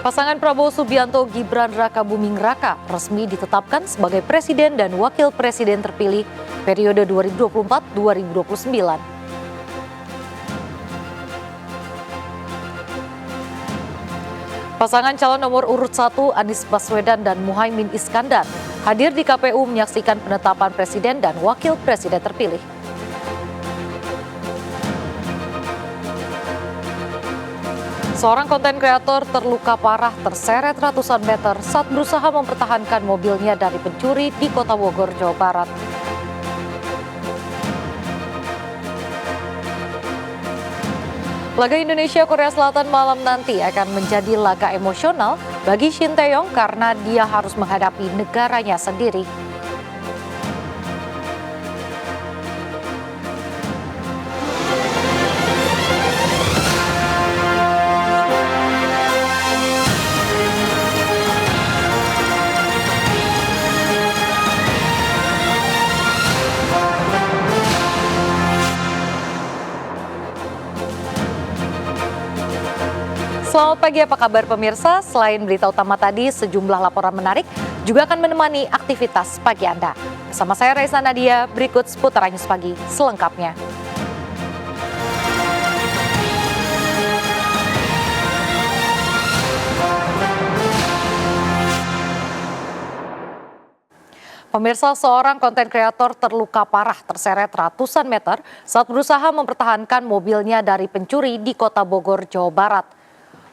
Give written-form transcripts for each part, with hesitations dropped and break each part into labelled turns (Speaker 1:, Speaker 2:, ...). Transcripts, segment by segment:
Speaker 1: Pasangan Prabowo Subianto Gibran Rakabuming Raka resmi ditetapkan sebagai presiden dan wakil presiden terpilih periode 2024-2029. Pasangan calon nomor urut 1 Anies Baswedan dan Muhaimin Iskandar hadir di KPU menyaksikan penetapan presiden dan wakil presiden terpilih. Seorang konten kreator terluka parah terseret ratusan meter saat berusaha mempertahankan mobilnya dari pencuri di Kota Bogor, Jawa Barat. Laga Indonesia-Korea Selatan malam nanti akan menjadi laga emosional bagi Shin Tae-yong karena dia harus menghadapi negaranya sendiri. Selamat pagi, apa kabar pemirsa? Selain berita utama tadi, sejumlah laporan menarik juga akan menemani aktivitas pagi Anda. Bersama saya Raisa Nadia, berikut seputar News Pagi selengkapnya. Pemirsa, seorang konten kreator terluka parah terseret ratusan meter saat berusaha mempertahankan mobilnya dari pencuri di Kota Bogor, Jawa Barat.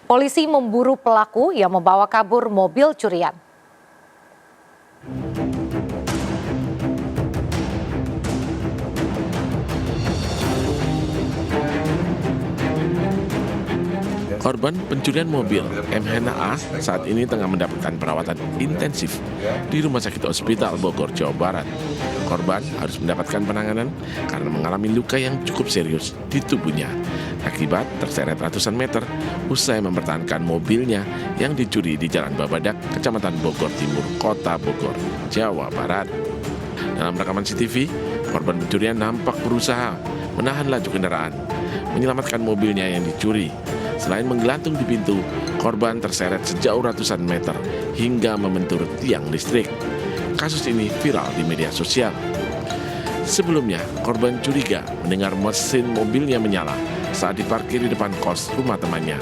Speaker 1: Polisi memburu pelaku yang membawa kabur mobil curian.
Speaker 2: Korban pencurian mobil MHNA saat ini tengah mendapatkan perawatan intensif di Rumah Sakit Hospital Bogor, Jawa Barat. Korban harus mendapatkan penanganan karena mengalami luka yang cukup serius di tubuhnya akibat terseret ratusan meter usai mempertahankan mobilnya yang dicuri di Jalan Babadak, Kecamatan Bogor Timur, Kota Bogor, Jawa Barat. Dalam rekaman CCTV, korban pencurian nampak berusaha menahan laju kendaraan, menyelamatkan mobilnya yang dicuri. Selain menggelantung di pintu, korban terseret sejauh ratusan meter hingga membentur tiang listrik. Kasus ini viral di media sosial. Sebelumnya, korban curiga mendengar mesin mobilnya menyala saat diparkir di depan kos rumah temannya.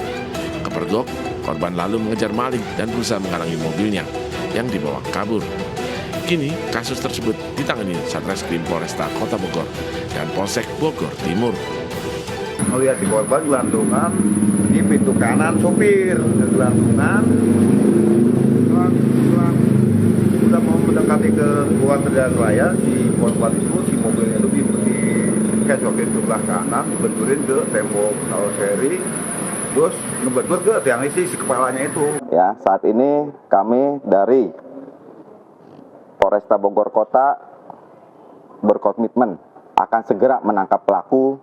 Speaker 2: Kepergok, korban lalu mengejar maling dan berusaha menghalangi mobilnya yang dibawa kabur. Kini, kasus tersebut ditangani Satreskrim Polresta Kota Bogor dan Polsek Bogor Timur.
Speaker 3: Melihat di korban gelantungan di pintu kanan sopir, gelantungan sudah mau mendekati ke ruang kendaraan raya. Si korban itu, si mobilnya itu dikecokin sebelah kanan, dibenturin ke tembok karoseri, terus ngebentur ke tiang listrik si kepalanya itu.
Speaker 4: Ya, saat ini kami dari Polresta Bogor Kota berkomitmen akan segera menangkap pelaku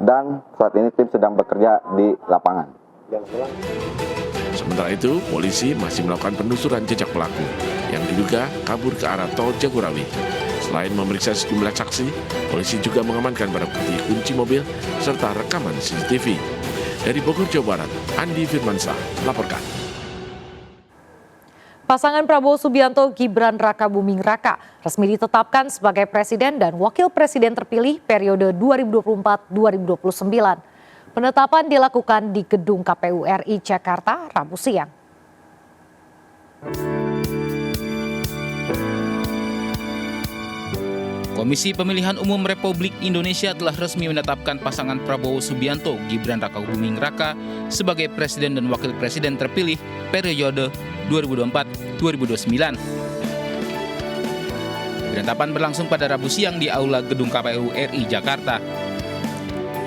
Speaker 4: dan saat ini tim sedang bekerja di lapangan.
Speaker 2: Sementara itu, polisi masih melakukan penelusuran jejak pelaku yang diduga kabur ke arah tol Jagorawi. Selain memeriksa sejumlah saksi, polisi juga mengamankan barang bukti kunci mobil serta rekaman CCTV. Dari Bogor, Jawa Barat, Andi Firmansyah melaporkan.
Speaker 1: Pasangan Prabowo Subianto Gibran Rakabuming Raka resmi ditetapkan sebagai presiden dan wakil presiden terpilih periode 2024-2029. Penetapan dilakukan di Gedung KPU RI Jakarta Rabu siang.
Speaker 5: Komisi Pemilihan Umum Republik Indonesia telah resmi menetapkan pasangan Prabowo Subianto Gibran Rakabuming Raka sebagai presiden dan wakil presiden terpilih periode 2024-2029. Penetapan berlangsung pada Rabu siang di Aula Gedung KPU RI Jakarta.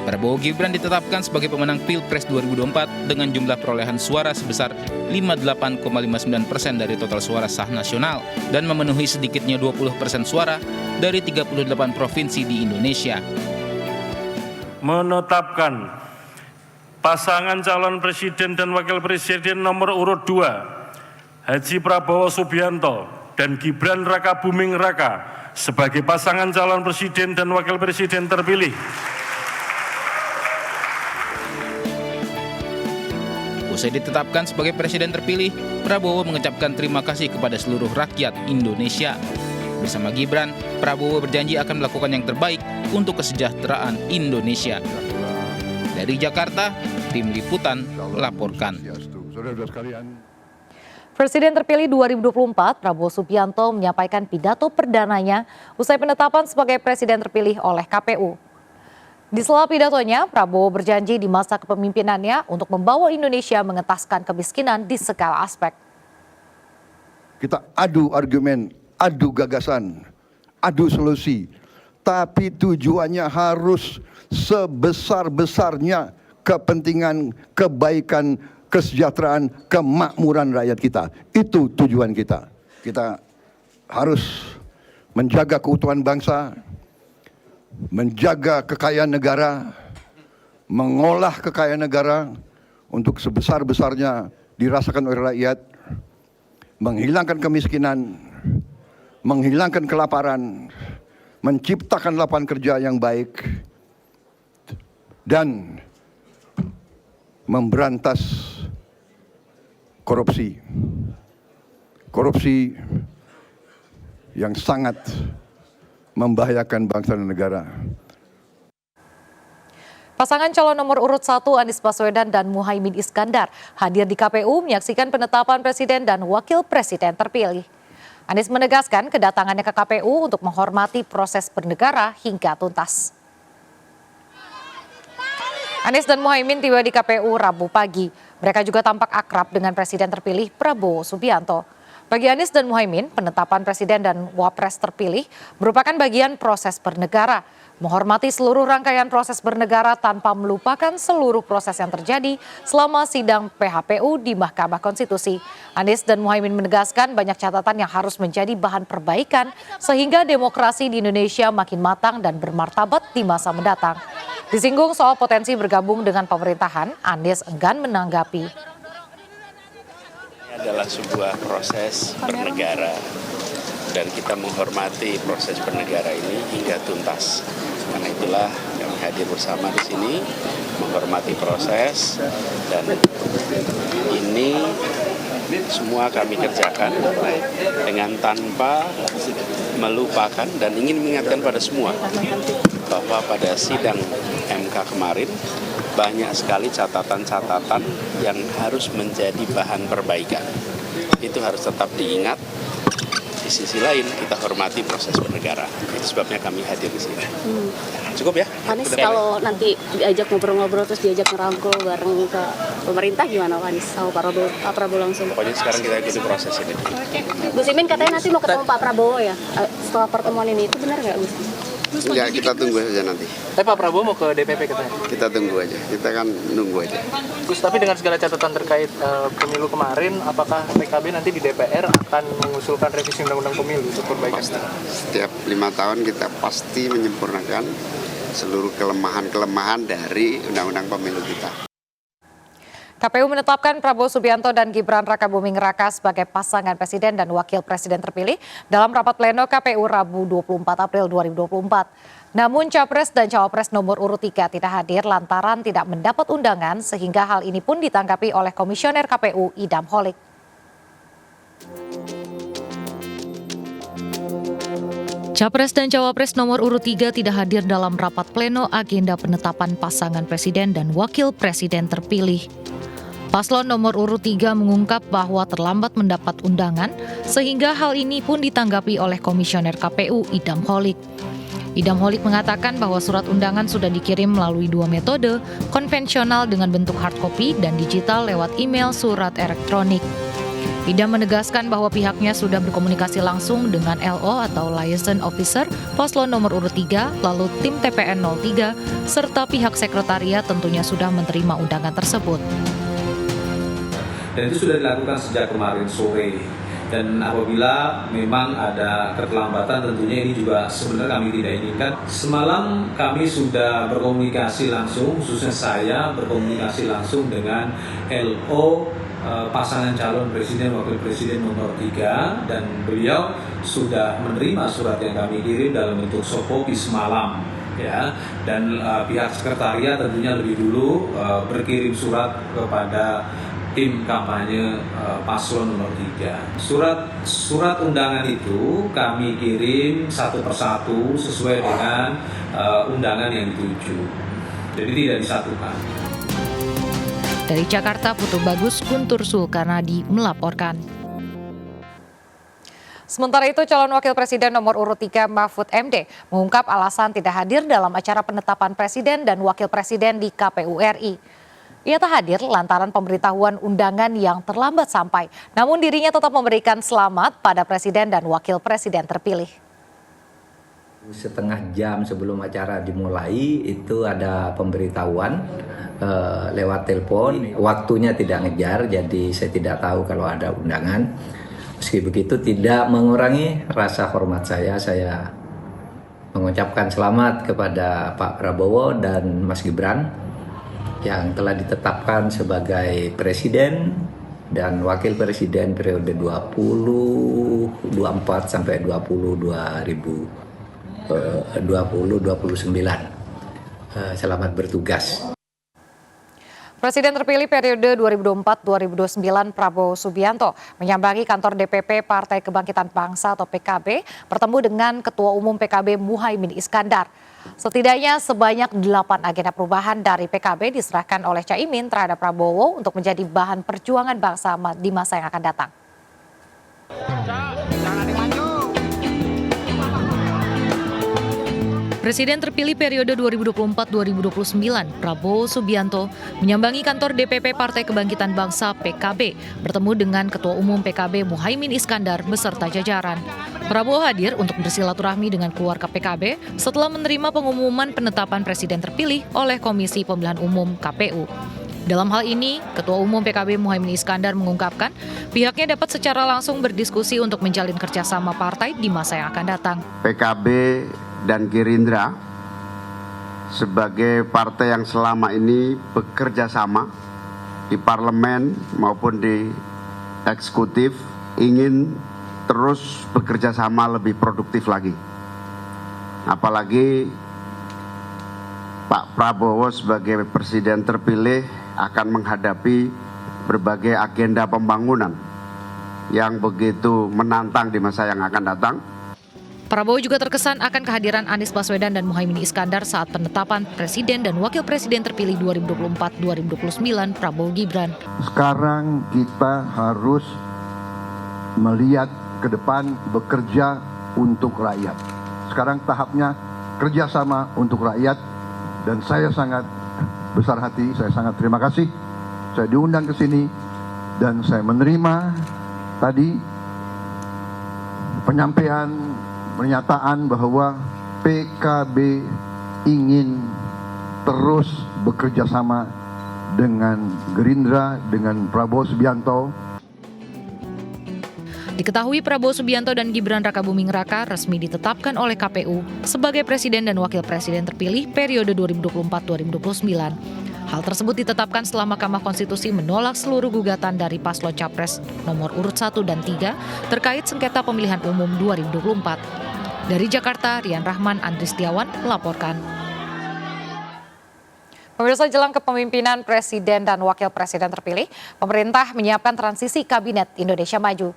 Speaker 5: Prabowo Gibran ditetapkan sebagai pemenang Pilpres 2024 dengan jumlah perolehan suara sebesar 58,59% dari total suara sah nasional dan memenuhi sedikitnya 20% suara dari 38 provinsi di Indonesia.
Speaker 6: Menetapkan pasangan calon presiden dan wakil presiden nomor urut 2 Haji Prabowo Subianto dan Gibran Rakabuming Raka sebagai pasangan calon presiden dan wakil presiden terpilih.
Speaker 5: Usai ditetapkan sebagai presiden terpilih, Prabowo mengucapkan terima kasih kepada seluruh rakyat Indonesia. Bersama Gibran, Prabowo berjanji akan melakukan yang terbaik untuk kesejahteraan Indonesia. Dari Jakarta, tim liputan melaporkan.
Speaker 1: Presiden terpilih 2024, Prabowo Subianto menyampaikan pidato perdananya usai penetapan sebagai presiden terpilih oleh KPU. Di sela pidatonya, Prabowo berjanji di masa kepemimpinannya untuk membawa Indonesia mengentaskan kemiskinan di segala aspek.
Speaker 7: Kita adu argumen, adu gagasan, adu solusi. Tapi tujuannya harus sebesar-besarnya kepentingan, kebaikan, kesejahteraan, kemakmuran rakyat kita. Itu tujuan kita. Kita harus menjaga keutuhan bangsa, menjaga kekayaan negara, mengolah kekayaan negara untuk sebesar-besarnya dirasakan oleh rakyat, menghilangkan kemiskinan, menghilangkan kelaparan, menciptakan lapangan kerja yang baik, dan memberantas korupsi. Korupsi yang sangat membahayakan bangsa dan negara.
Speaker 1: Pasangan calon nomor urut 1 Anies Baswedan dan Muhaimin Iskandar hadir di KPU menyaksikan penetapan presiden dan wakil presiden terpilih. Anies menegaskan kedatangannya ke KPU untuk menghormati proses bernegara hingga tuntas. Anies dan Muhaimin tiba di KPU Rabu pagi. Mereka juga tampak akrab dengan presiden terpilih Prabowo Subianto. Bagi Anies dan Muhaimin, penetapan presiden dan wapres terpilih merupakan bagian proses bernegara. Menghormati seluruh rangkaian proses bernegara tanpa melupakan seluruh proses yang terjadi selama sidang PHPU di Mahkamah Konstitusi. Anies dan Muhaimin menegaskan banyak catatan yang harus menjadi bahan perbaikan sehingga demokrasi di Indonesia makin matang dan bermartabat di masa mendatang. Disinggung soal potensi bergabung dengan pemerintahan, Anies enggan menanggapi.
Speaker 8: Ini adalah sebuah proses bernegara dan kita menghormati proses bernegara ini hingga tuntas. Karena itulah kami hadir bersama di sini menghormati proses dan ini semua kami kerjakan dengan tanpa melupakan dan ingin mengingatkan pada semua bahwa pada sidang MK kemarin banyak sekali catatan-catatan yang harus menjadi bahan perbaikan. Itu harus tetap diingat. Di sisi lain kita hormati proses bernegara. Itu sebabnya kami hadir di sini. Cukup ya?
Speaker 9: Anies kalau nanti diajak ngobrol-ngobrol terus diajak ngerangkul bareng ke pemerintah gimana Pak Anies sama Pak Prabowo langsung?
Speaker 8: Pokoknya sekarang kita ikuti proses ini.
Speaker 9: Gus Imin katanya nanti mau ketemu Pak Prabowo ya setelah pertemuan ini, itu benar nggak Gus?
Speaker 3: Enggak, kita tunggu saja nanti.
Speaker 10: Tapi Pak Prabowo mau ke DPP katanya?
Speaker 3: Kita tunggu aja, kita kan nunggu aja.
Speaker 10: Gus, tapi dengan segala catatan terkait pemilu kemarin, apakah PKB nanti di DPR akan mengusulkan revisi undang-undang pemilu untuk perbaikan?
Speaker 3: Setiap 5 tahun kita pasti menyempurnakan seluruh kelemahan-kelemahan dari undang-undang pemilu kita.
Speaker 1: KPU menetapkan Prabowo Subianto dan Gibran Rakabuming Raka sebagai pasangan presiden dan wakil presiden terpilih dalam rapat pleno KPU Rabu 24 April 2024. Namun Capres dan Cawapres nomor urut 3 tidak hadir lantaran tidak mendapat undangan sehingga hal ini pun ditanggapi oleh Komisioner KPU Idam Holik. Capres dan Cawapres nomor urut 3 tidak hadir dalam rapat pleno agenda penetapan pasangan presiden dan wakil presiden terpilih. Paslon nomor urut 3 mengungkap bahwa terlambat mendapat undangan, sehingga hal ini pun ditanggapi oleh Komisioner KPU Idam Holik. Idam Holik mengatakan bahwa surat undangan sudah dikirim melalui 2 metode, konvensional dengan bentuk hard copy dan digital lewat email surat elektronik. Idam menegaskan bahwa pihaknya sudah berkomunikasi langsung dengan LO atau Liaison Officer Paslon nomor urut 3, lalu tim TPN 03, serta pihak sekretariat tentunya sudah menerima undangan tersebut.
Speaker 11: Dan itu sudah dilakukan sejak kemarin sore. Dan apabila memang ada keterlambatan tentunya ini juga sebenarnya kami tidak inginkan. Semalam kami sudah berkomunikasi langsung, khususnya saya berkomunikasi langsung dengan LO pasangan calon presiden wakil presiden nomor 3 dan beliau sudah menerima surat yang kami kirim dalam bentuk soft copy semalam. Ya, dan pihak sekretariat tentunya lebih dulu berkirim surat kepada tim kampanye paslon nomor 3. Surat undangan itu kami kirim satu persatu sesuai dengan undangan yang dituju. Jadi tidak disatukan.
Speaker 1: Dari Jakarta, Putu Bagus, Guntur Sulkarnadi melaporkan. Sementara itu, calon wakil presiden nomor urut 3 Mahfud MD mengungkap alasan tidak hadir dalam acara penetapan presiden dan wakil presiden di KPU RI. Ia tak hadir lantaran pemberitahuan undangan yang terlambat sampai. Namun dirinya tetap memberikan selamat pada presiden dan wakil presiden terpilih.
Speaker 12: Setengah jam sebelum acara dimulai itu ada pemberitahuan lewat telepon. Waktunya tidak ngejar, jadi saya tidak tahu kalau ada undangan. Meski begitu tidak mengurangi rasa hormat saya mengucapkan selamat kepada Pak Prabowo dan Mas Gibran yang telah ditetapkan sebagai presiden dan wakil presiden periode 2024 sampai 2029. Selamat bertugas.
Speaker 1: Presiden terpilih periode 2024-2029 Prabowo Subianto menyambangi kantor DPP Partai Kebangkitan Bangsa atau PKB bertemu dengan Ketua Umum PKB Muhaimin Iskandar. Setidaknya sebanyak 8 agenda perubahan dari PKB diserahkan oleh Caimin terhadap Prabowo untuk menjadi bahan perjuangan bangsa di masa yang akan datang. Presiden terpilih periode 2024-2029 Prabowo Subianto menyambangi kantor DPP Partai Kebangkitan Bangsa PKB bertemu dengan Ketua Umum PKB Muhaimin Iskandar beserta jajaran. Prabowo hadir untuk bersilaturahmi dengan keluarga PKB setelah menerima pengumuman penetapan presiden terpilih oleh Komisi Pemilihan Umum KPU. Dalam hal ini, Ketua Umum PKB Muhaimin Iskandar mengungkapkan pihaknya dapat secara langsung berdiskusi untuk menjalin kerjasama partai di masa yang akan datang.
Speaker 13: PKB dan Gerindra sebagai partai yang selama ini bekerja sama di parlemen maupun di eksekutif ingin terus bekerja sama lebih produktif lagi. Apalagi Pak Prabowo sebagai presiden terpilih akan menghadapi berbagai agenda pembangunan yang begitu menantang di masa yang akan datang.
Speaker 1: Prabowo juga terkesan akan kehadiran Anies Baswedan dan Muhaimin Iskandar saat penetapan presiden dan wakil presiden terpilih 2024-2029 Prabowo Gibran.
Speaker 7: Sekarang kita harus melihat ke depan, bekerja untuk rakyat. Sekarang tahapnya kerjasama untuk rakyat, dan saya sangat besar hati, saya sangat terima kasih. Saya diundang ke sini dan saya menerima tadi pernyataan bahwa PKB ingin terus bekerja sama dengan Gerindra, dengan Prabowo Subianto.
Speaker 1: Diketahui Prabowo Subianto dan Gibran Rakabuming Raka resmi ditetapkan oleh KPU sebagai presiden dan wakil presiden terpilih periode 2024-2029. Hal tersebut ditetapkan setelah Mahkamah Konstitusi menolak seluruh gugatan dari paslon Capres nomor urut 1 dan 3 terkait sengketa pemilihan umum 2024. Dari Jakarta, Rian Rahman, Andri Setiawan melaporkan. Pemirsa, jelang kepemimpinan presiden dan wakil presiden terpilih, pemerintah menyiapkan transisi kabinet Indonesia Maju.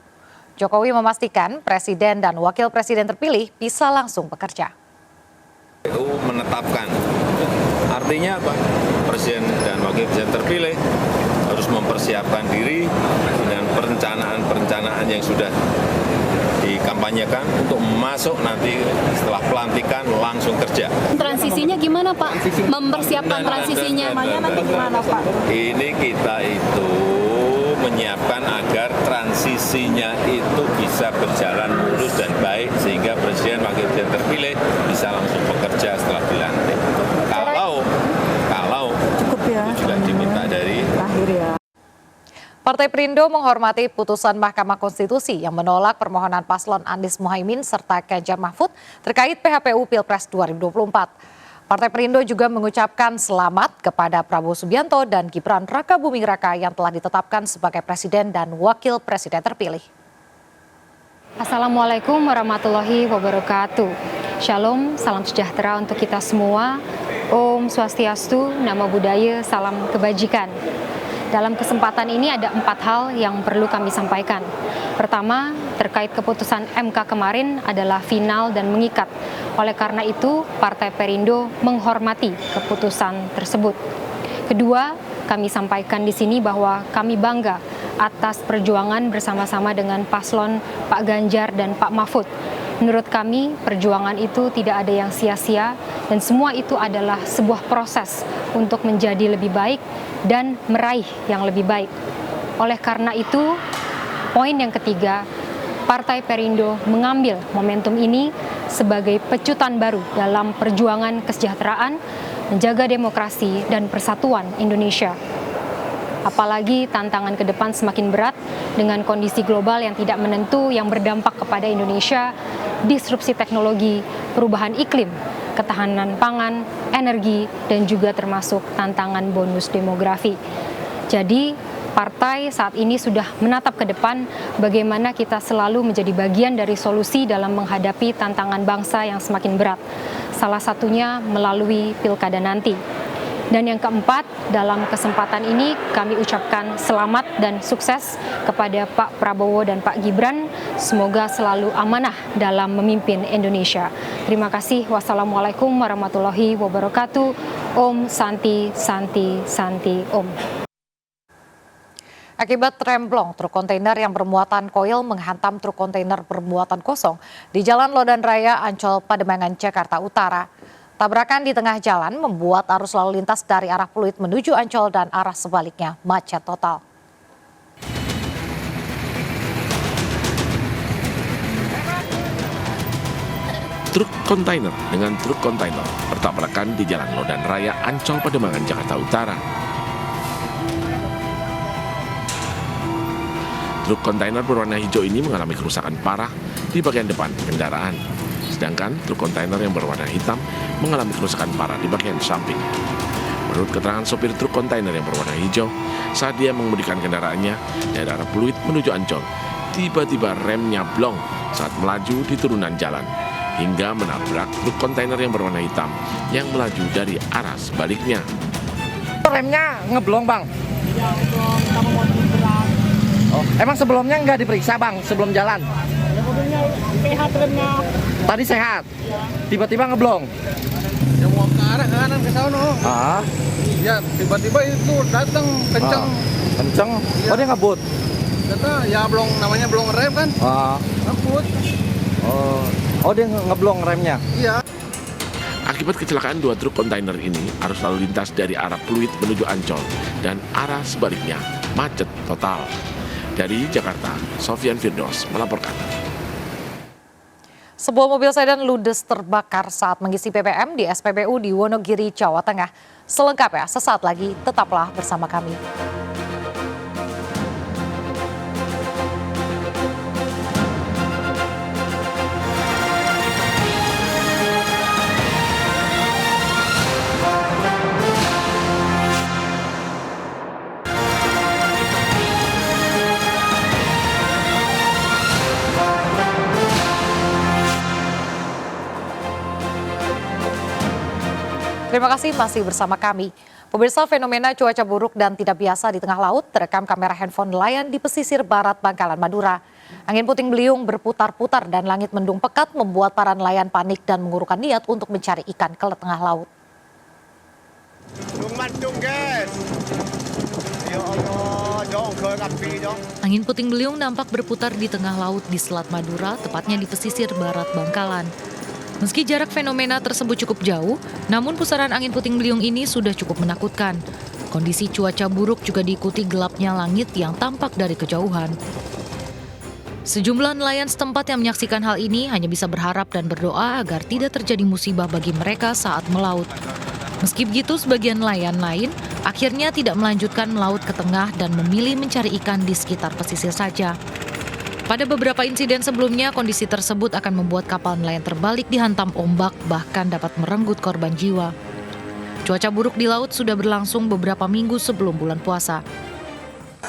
Speaker 1: Jokowi memastikan presiden dan wakil presiden terpilih bisa langsung bekerja.
Speaker 14: KPU menetapkan, artinya apa? Presiden dan wakil presiden terpilih harus mempersiapkan diri dengan perencanaan yang sudah dikampanyekan untuk masuk nanti setelah pelantikan langsung kerja.
Speaker 9: Transisinya gimana Pak? Mempersiapkan transisinya nanti gimana Pak?
Speaker 14: Ini kita itu menyiapkan agar transisinya itu bisa berjalan mulus dan baik sehingga presiden wakil presiden terpilih bisa langsung bekerja setelah dilantik. Kalau cukup ya, itu juga diminta dari
Speaker 1: Partai Perindo menghormati putusan Mahkamah Konstitusi yang menolak permohonan paslon Anies Muhaimin serta Ganjar Mahfud terkait PHPU Pilpres 2024. Partai Perindo juga mengucapkan selamat kepada Prabowo Subianto dan Gibran Rakabuming Raka yang telah ditetapkan sebagai presiden dan wakil presiden terpilih.
Speaker 15: Assalamualaikum warahmatullahi wabarakatuh. Shalom, salam sejahtera untuk kita semua. Om Swastiastu, Namo Buddhaya, salam kebajikan. Dalam kesempatan ini ada 4 hal yang perlu kami sampaikan. Pertama, terkait keputusan MK kemarin adalah final dan mengikat. Oleh karena itu, Partai Perindo menghormati keputusan tersebut. Kedua, kami sampaikan di sini bahwa kami bangga atas perjuangan bersama-sama dengan paslon Pak Ganjar dan Pak Mahfud. Menurut kami, perjuangan itu tidak ada yang sia-sia dan semua itu adalah sebuah proses untuk menjadi lebih baik dan meraih yang lebih baik. Oleh karena itu, poin yang ketiga, Partai Perindo mengambil momentum ini sebagai pecutan baru dalam perjuangan kesejahteraan, menjaga demokrasi dan persatuan Indonesia. Apalagi tantangan ke depan semakin berat dengan kondisi global yang tidak menentu yang berdampak kepada Indonesia, disrupsi teknologi, perubahan iklim, ketahanan pangan, energi, dan juga termasuk tantangan bonus demografi. Jadi, partai saat ini sudah menatap ke depan bagaimana kita selalu menjadi bagian dari solusi dalam menghadapi tantangan bangsa yang semakin berat. Salah satunya melalui pilkada nanti. Dan yang keempat, dalam kesempatan ini kami ucapkan selamat dan sukses kepada Pak Prabowo dan Pak Gibran. Semoga selalu amanah dalam memimpin Indonesia. Terima kasih. Wassalamualaikum warahmatullahi wabarakatuh. Om Santi Santi Santi Om.
Speaker 1: Akibat remblong, truk kontainer yang bermuatan koil menghantam truk kontainer bermuatan kosong di Jalan Lodan Raya, Ancol, Pademangan, Jakarta Utara. Tabrakan di tengah jalan membuat arus lalu lintas dari arah Pluit menuju Ancol dan arah sebaliknya macet total.
Speaker 2: Truk kontainer dengan truk kontainer bertabrakan di Jalan Lodan Raya, Ancol, Pademangan, Jakarta Utara. Truk kontainer berwarna hijau ini mengalami kerusakan parah di bagian depan kendaraan. Sedangkan truk kontainer yang berwarna hitam mengalami kerusakan parah di bagian samping. Menurut keterangan sopir truk kontainer yang berwarna hijau, saat dia mengemudikan kendaraannya dari arah Pluit menuju Ancol, tiba-tiba remnya blong saat melaju di turunan jalan, hingga menabrak truk kontainer yang berwarna hitam yang melaju dari arah sebaliknya.
Speaker 16: Remnya ngeblong, Bang? Iya, ngeblong sama mobil berat. Oh, emang sebelumnya nggak diperiksa, Bang, sebelum jalan? Ya, mobilnya sehat remnya. Tadi sehat? Iya. Tiba-tiba ngeblong?
Speaker 17: Ya mau ke arah kanan ke sana. Ya tiba-tiba itu datang kenceng.
Speaker 16: Kenceng? Ya. Oh, dia ngebut?
Speaker 17: Kata ya belum, namanya belum rem kan? Ngebut.
Speaker 16: Oh dia ngeblong remnya?
Speaker 17: Iya.
Speaker 2: Akibat kecelakaan dua truk kontainer ini, arus lalu lintas dari arah Pluit menuju Ancol dan arah sebaliknya macet total. Dari Jakarta, Sofyan Firdaus melaporkan.
Speaker 1: Sebuah mobil sedan ludes terbakar saat mengisi BBM di SPBU di Wonogiri, Jawa Tengah. Selengkapnya sesaat lagi, tetaplah bersama kami. Terima kasih masih bersama kami. Pemirsa, fenomena cuaca buruk dan tidak biasa di tengah laut terekam kamera handphone nelayan di pesisir barat Bangkalan, Madura. Angin puting beliung berputar-putar dan langit mendung pekat membuat para nelayan panik dan mengurungkan niat untuk mencari ikan ke tengah laut. Angin puting beliung nampak berputar di tengah laut di Selat Madura, tepatnya di pesisir barat Bangkalan. Meski jarak fenomena tersebut cukup jauh, namun pusaran angin puting beliung ini sudah cukup menakutkan. Kondisi cuaca buruk juga diikuti gelapnya langit yang tampak dari kejauhan. Sejumlah nelayan setempat yang menyaksikan hal ini hanya bisa berharap dan berdoa agar tidak terjadi musibah bagi mereka saat melaut. Meski begitu, sebagian nelayan lain akhirnya tidak melanjutkan melaut ke tengah dan memilih mencari ikan di sekitar pesisir saja. Pada beberapa insiden sebelumnya, kondisi tersebut akan membuat kapal nelayan terbalik dihantam ombak, bahkan dapat merenggut korban jiwa. Cuaca buruk di laut sudah berlangsung beberapa minggu sebelum bulan puasa.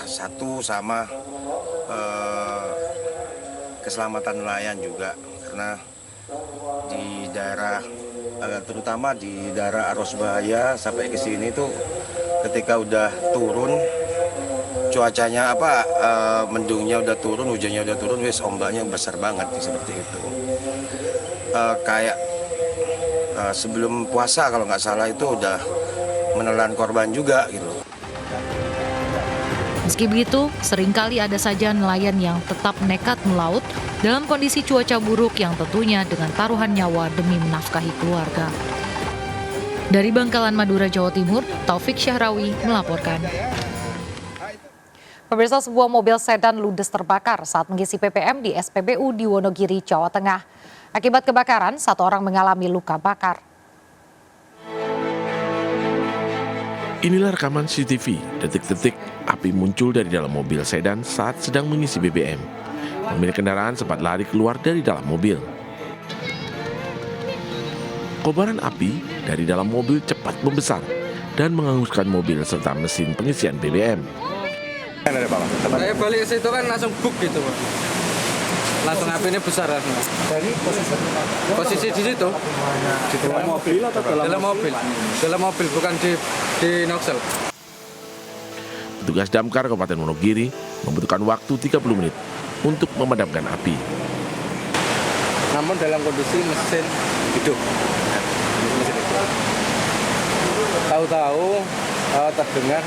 Speaker 18: Satu sama keselamatan nelayan juga, karena di daerah, terutama di daerah Arus Bahaya sampai ke sini tuh ketika udah turun cuacanya mendungnya udah turun, hujannya udah turun, wis ombaknya besar banget seperti itu. Kayak sebelum puasa kalau nggak salah itu udah menelan korban juga gitu.
Speaker 1: Meski begitu, seringkali ada saja nelayan yang tetap nekat melaut dalam kondisi cuaca buruk yang tentunya dengan taruhan nyawa demi menafkahi keluarga. Dari Bangkalan, Madura, Jawa Timur, Taufik Syahrawi melaporkan. Pemirsa, sebuah mobil sedan ludes terbakar saat mengisi BBM di SPBU di Wonogiri, Jawa Tengah. Akibat kebakaran, 1 orang mengalami luka bakar.
Speaker 2: Inilah rekaman CCTV detik-detik api muncul dari dalam mobil sedan saat sedang mengisi BBM. Pemilik kendaraan sempat lari keluar dari dalam mobil. Kobaran api dari dalam mobil cepat membesar dan menghanguskan mobil serta mesin pengisian BBM.
Speaker 17: Saya balik ke situ kan langsung buk gitu, Pak. Langsung apinya besar langsung. Dari posisi di situ. Di dalam mobil atau dalam mobil? Dalam mobil, bukan di nozzle.
Speaker 2: Petugas damkar Kabupaten Wonogiri membutuhkan waktu 30 menit untuk memadamkan api.
Speaker 17: Namun dalam kondisi mesin hidup. Tahu-tahu terdengar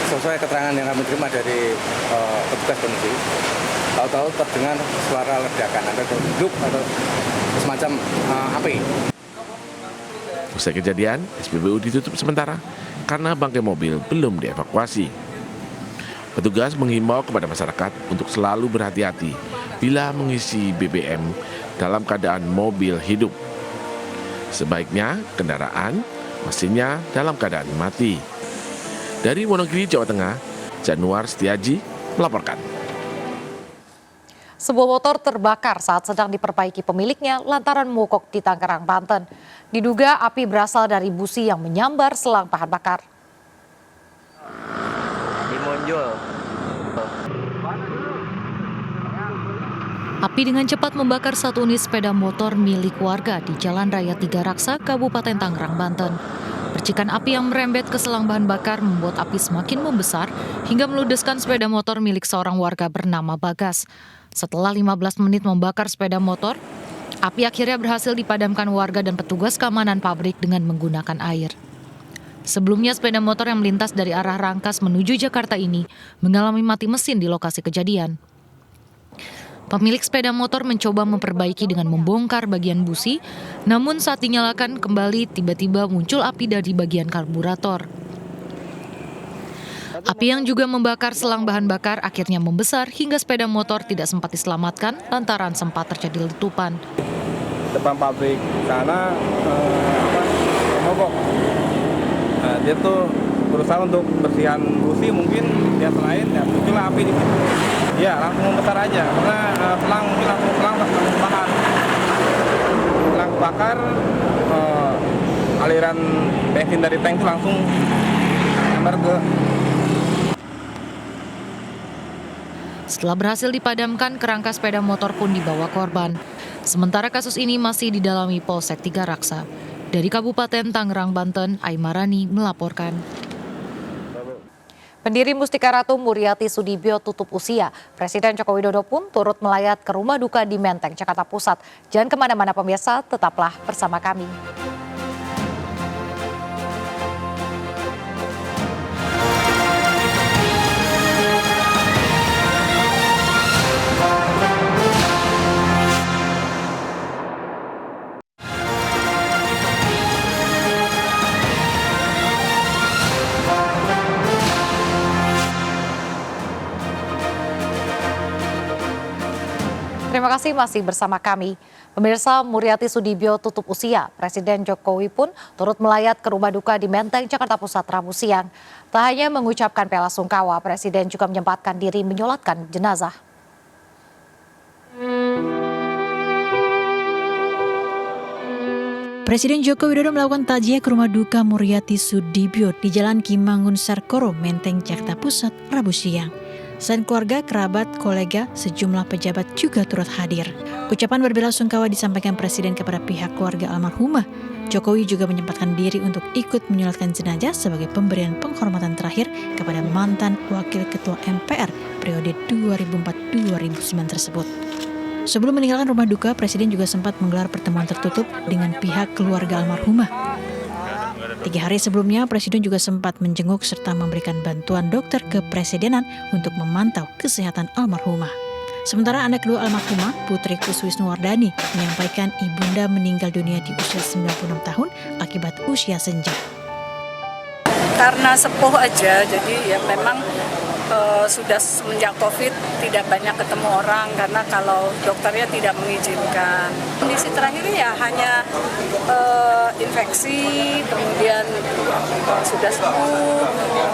Speaker 17: sesuai keterangan yang kami terima dari petugas kondisi. Tahu-tahu terdengar suara ledakan atau hidup atau semacam api.
Speaker 2: Usai kejadian, SPBU ditutup sementara karena bangkai mobil belum dievakuasi. Petugas menghimbau kepada masyarakat untuk selalu berhati-hati bila mengisi BBM dalam keadaan mobil hidup. Sebaiknya kendaraan mesinnya dalam keadaan mati. Dari Wonogiri, Jawa Tengah, Januar Setiaji melaporkan.
Speaker 1: Sebuah motor terbakar saat sedang diperbaiki pemiliknya lantaran mogok di Tangerang, Banten. Diduga api berasal dari busi yang menyambar selang bahan bakar. Api dengan cepat membakar satu unit sepeda motor milik warga di Jalan Raya Tiga Raksa, Kabupaten Tangerang, Banten. Percikan api yang merembet ke selang bahan bakar membuat api semakin membesar hingga meludeskan sepeda motor milik seorang warga bernama Bagas. Setelah 15 menit membakar sepeda motor, api akhirnya berhasil dipadamkan warga dan petugas keamanan pabrik dengan menggunakan air. Sebelumnya sepeda motor yang melintas dari arah Rangkas menuju Jakarta ini mengalami mati mesin di lokasi kejadian. Pemilik sepeda motor mencoba memperbaiki dengan membongkar bagian busi, namun saat dinyalakan kembali tiba-tiba muncul api dari bagian karburator. Api yang juga membakar selang bahan bakar akhirnya membesar hingga sepeda motor tidak sempat diselamatkan lantaran sempat terjadi letupan.
Speaker 19: Depan pabrik sana mogok. Dia tuh berusaha untuk bersihan busi, mungkin dia selain ya muncullah api di situ. Ya langsung membesar aja karena selang bakar. Selang bakar, aliran bensin dari tank langsung nyambar ke.
Speaker 1: Setelah berhasil dipadamkan, kerangka sepeda motor pun dibawa korban. Sementara kasus ini masih didalami Polsek Tiga Raksa. Dari Kabupaten Tangerang, Banten, Aimarani melaporkan. Pendiri Mustika Ratu Muriati Sudibyo tutup usia. Presiden Joko Widodo pun turut melayat ke rumah duka di Menteng, Jakarta Pusat. Jangan kemana-mana pemirsa, tetaplah bersama kami. Terima kasih masih bersama kami. Pemirsa, Muriati Sudibyo tutup usia. Presiden Jokowi pun turut melayat ke rumah duka di Menteng, Jakarta Pusat Rabu siang. Tak hanya mengucapkan bela sungkawa, Presiden juga menyempatkan diri menyolatkan jenazah.
Speaker 20: Presiden Joko Widodo melakukan takziah ke rumah duka Muriati Sudibyo di Jalan Ki Mangunsarkoro, Menteng, Jakarta Pusat Rabu siang. Selain keluarga, kerabat, kolega, sejumlah pejabat juga turut hadir. Ucapan berbela sungkawa disampaikan Presiden kepada pihak keluarga almarhumah, Jokowi juga menyempatkan diri untuk ikut menyolatkan jenazah sebagai pemberian penghormatan terakhir kepada mantan Wakil Ketua MPR periode 2004-2009 tersebut. Sebelum meninggalkan rumah duka, Presiden juga sempat menggelar pertemuan tertutup dengan pihak keluarga almarhumah. 3 hari sebelumnya, Presiden juga sempat menjenguk serta memberikan bantuan dokter kepresidenan untuk memantau kesehatan almarhumah. Sementara anak kedua almarhumah, Putri Kuswisnuwardani, menyampaikan ibunda meninggal dunia di usia 96 tahun akibat usia senja.
Speaker 21: Karena sepuh aja, jadi ya memang sudah semenjak COVID tidak banyak ketemu orang karena kalau dokternya tidak mengizinkan. Kondisi terakhir ya hanya infeksi, kemudian sudah sembuh,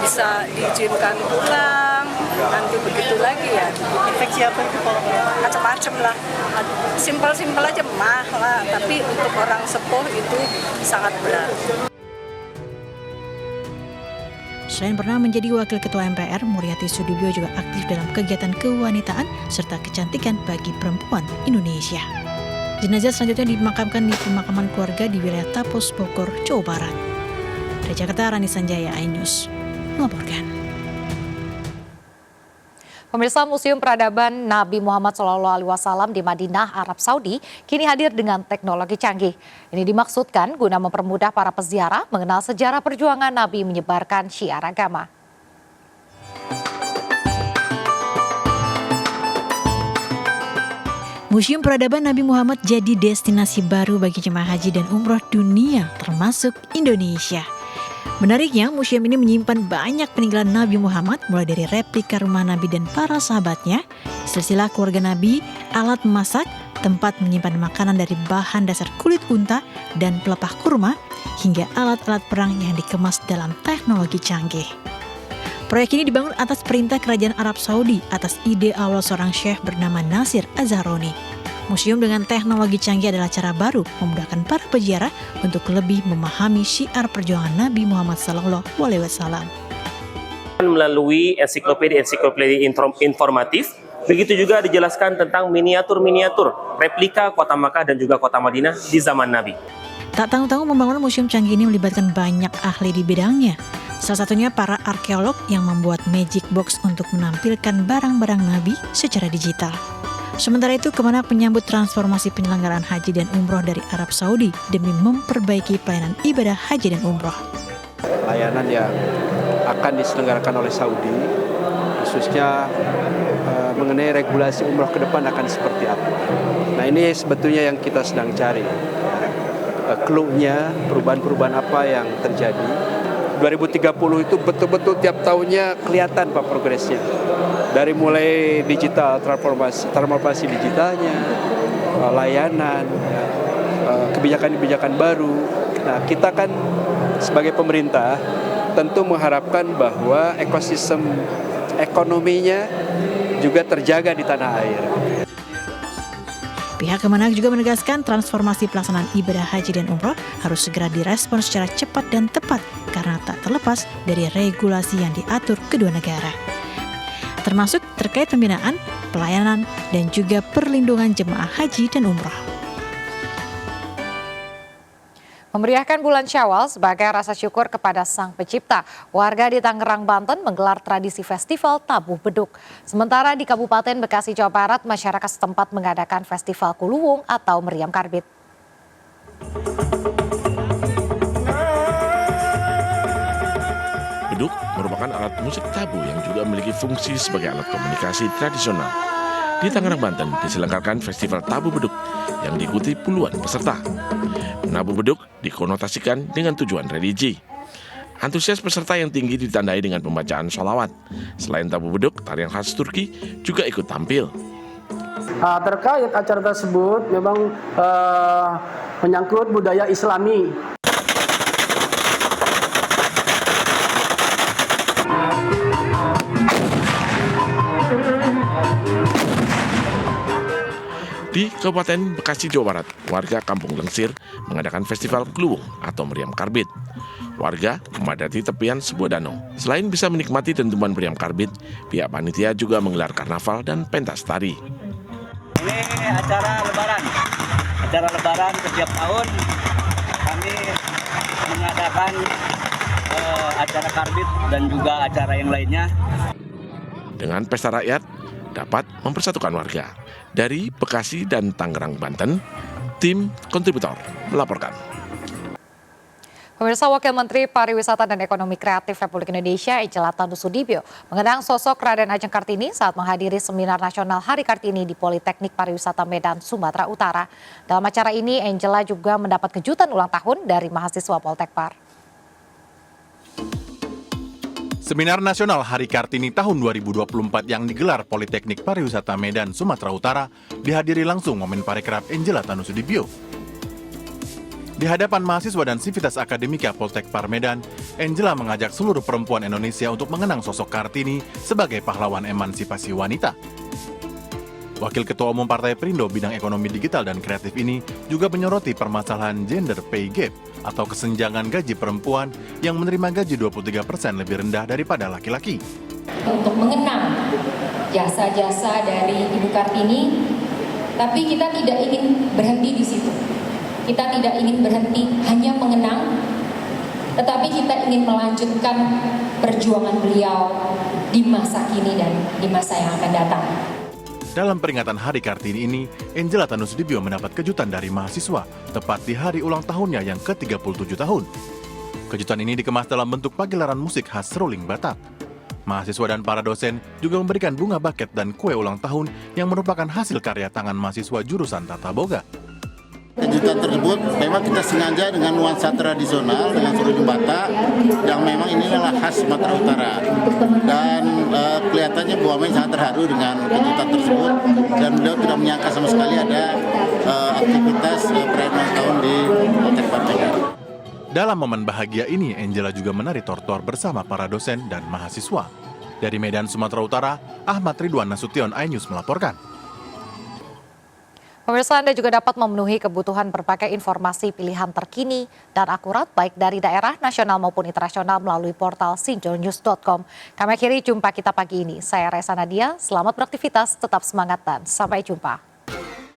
Speaker 21: bisa diizinkan pulang, nanti begitu lagi ya. Infeksi apa itu? Macam-macam lah. Simpel-simpel aja mah lah, tapi untuk orang sepuh itu sangat berat.
Speaker 20: Selain pernah menjadi Wakil Ketua MPR, Muriati Sudibyo juga aktif dalam kegiatan kewanitaan serta kecantikan bagi perempuan Indonesia. Jenazah selanjutnya dimakamkan di pemakaman keluarga di wilayah Tapos, Bogor, Jawa Barat. Dari Jakarta, Rani Sanjaya, iNews melaporkan.
Speaker 1: Pemirsa, Museum Peradaban Nabi Muhammad SAW di Madinah, Arab Saudi kini hadir dengan teknologi canggih. Ini dimaksudkan guna mempermudah para peziarah mengenal sejarah perjuangan Nabi menyebarkan syiar agama.
Speaker 20: Museum Peradaban Nabi Muhammad jadi destinasi baru bagi jemaah haji dan umroh dunia, termasuk Indonesia. Menariknya, museum ini menyimpan banyak peninggalan Nabi Muhammad, mulai dari replika rumah Nabi dan para sahabatnya, silsilah keluarga Nabi, alat memasak, tempat menyimpan makanan dari bahan dasar kulit unta dan pelepah kurma, hingga alat-alat perang yang dikemas dalam teknologi canggih. Proyek ini dibangun atas perintah Kerajaan Arab Saudi atas ide awal seorang syekh bernama Nasir Az-Zahroni. Museum dengan teknologi canggih adalah cara baru memudahkan para peziarah untuk lebih memahami syiar perjuangan Nabi Muhammad SAW.
Speaker 22: Melalui ensiklopedia informatif, begitu juga dijelaskan tentang miniatur-miniatur replika kota Makkah dan juga kota Madinah di zaman Nabi.
Speaker 20: Tak tanggung-tanggung membangun museum canggih ini melibatkan banyak ahli di bidangnya. Salah satunya para arkeolog yang membuat magic box untuk menampilkan barang-barang Nabi secara digital. Sementara itu, Kemenak menyambut transformasi penyelenggaraan haji dan umroh dari Arab Saudi demi memperbaiki pelayanan ibadah haji dan umroh.
Speaker 23: Layanan yang akan diselenggarakan oleh Saudi, khususnya mengenai regulasi umroh ke depan akan seperti apa. Nah, ini sebetulnya yang kita sedang cari. Clue-nya, perubahan-perubahan apa yang terjadi. 2030 itu betul-betul tiap tahunnya kelihatan Pak progresnya. Dari mulai digital, transformasi digitalnya, layanan, kebijakan-kebijakan baru. Nah, kita kan sebagai pemerintah tentu mengharapkan bahwa ekosistem ekonominya juga terjaga di tanah air.
Speaker 20: Pihak Kemenak juga menegaskan transformasi pelaksanaan ibadah haji dan umroh harus segera direspon secara cepat dan tepat karena tak terlepas dari regulasi yang diatur kedua negara, termasuk terkait pembinaan, pelayanan, dan juga perlindungan jemaah haji dan umroh.
Speaker 1: Memeriahkan bulan Syawal sebagai rasa syukur kepada Sang Pencipta, warga di Tangerang, Banten menggelar tradisi festival Tabuh Beduk. Sementara di Kabupaten Bekasi, Jawa Barat, masyarakat setempat mengadakan festival Kuluwung atau Meriam Karbit.
Speaker 2: Beduk merupakan alat musik tabu yang juga memiliki fungsi sebagai alat komunikasi tradisional. Di Tangerang, Banten diselenggarakan festival Tabuh Beduk yang diikuti puluhan peserta. Menabuh beduk dikonotasikan dengan tujuan religi. Antusias peserta yang tinggi ditandai dengan pembacaan sholawat. Selain tabuh beduk, tarian khas Turki juga ikut tampil.
Speaker 24: Terkait acara tersebut memang menyangkut budaya Islami.
Speaker 2: Di Kabupaten Bekasi, Jawa Barat, warga Kampung Lengsir mengadakan festival Kuluwung atau Meriam Karbit. Warga memadati tepian sebuah danau. Selain bisa menikmati dentuman meriam karbit, pihak panitia juga menggelar karnaval dan pentas tari.
Speaker 25: Ini acara Lebaran. Acara Lebaran setiap tahun kami
Speaker 4: mengadakan acara karbit dan juga acara yang lainnya.
Speaker 2: Dengan pesta rakyat dapat mempersatukan warga. Dari Bekasi dan Tangerang, Banten, tim kontributor melaporkan.
Speaker 1: Pemirsa, Wakil Menteri Pariwisata dan Ekonomi Kreatif Republik Indonesia Angela Tanusudibyo mengenang sosok Raden Ajeng Kartini saat menghadiri Seminar Nasional Hari Kartini di Politeknik Pariwisata Medan, Sumatera Utara. Dalam acara ini, Angela juga mendapat kejutan ulang tahun dari mahasiswa Poltekpar.
Speaker 5: Seminar Nasional Hari Kartini tahun 2024 yang digelar Politeknik Pariwisata Medan, Sumatera Utara dihadiri langsung Menparekraf Angela Tanusudibyo. Di hadapan mahasiswa dan sivitas akademika Poltekpar Medan, Angela mengajak seluruh perempuan Indonesia untuk mengenang sosok Kartini sebagai pahlawan emansipasi wanita. Wakil Ketua Umum Partai Perindo bidang ekonomi digital dan kreatif ini juga menyoroti permasalahan gender pay gap atau kesenjangan gaji perempuan yang menerima gaji 23% lebih rendah daripada laki-laki.
Speaker 15: Untuk mengenang jasa-jasa dari Ibu Kartini, tapi kita tidak ingin berhenti di situ. Kita tidak ingin berhenti hanya mengenang, tetapi kita ingin melanjutkan perjuangan beliau di masa kini dan di masa yang akan datang.
Speaker 5: Dalam peringatan Hari Kartini ini, Angela Tanusudibyo mendapat kejutan dari mahasiswa, tepat di hari ulang tahunnya yang ke-37 tahun. Kejutan ini dikemas dalam bentuk pagelaran musik khas seruling Batak. Mahasiswa dan para dosen juga memberikan bunga baket dan kue ulang tahun yang merupakan hasil karya tangan mahasiswa jurusan Tata Boga.
Speaker 6: Kejutan tersebut memang kita sengaja dengan nuansa tradisional dengan seruling Batak yang memang ini adalah khas Sumatera Utara, dan kelihatannya Bu Wamen sangat terharu dengan kejutan tersebut dan beliau tidak menyangka sama sekali ada aktivitas perayaan ulang tahun di Poltekpar Medan.
Speaker 5: Dalam momen bahagia ini, Angela juga menari tortor bersama para dosen dan mahasiswa. Dari Medan, Sumatera Utara, Ahmad Ridwan Nasution, iNews melaporkan.
Speaker 1: Pemirsa, Anda juga dapat memenuhi kebutuhan berbagai informasi pilihan terkini dan akurat baik dari daerah, nasional maupun internasional melalui portal sinjonews.com. Kami akhiri jumpa kita pagi ini. Saya Resa Nadia, selamat beraktivitas, tetap semangat dan sampai jumpa.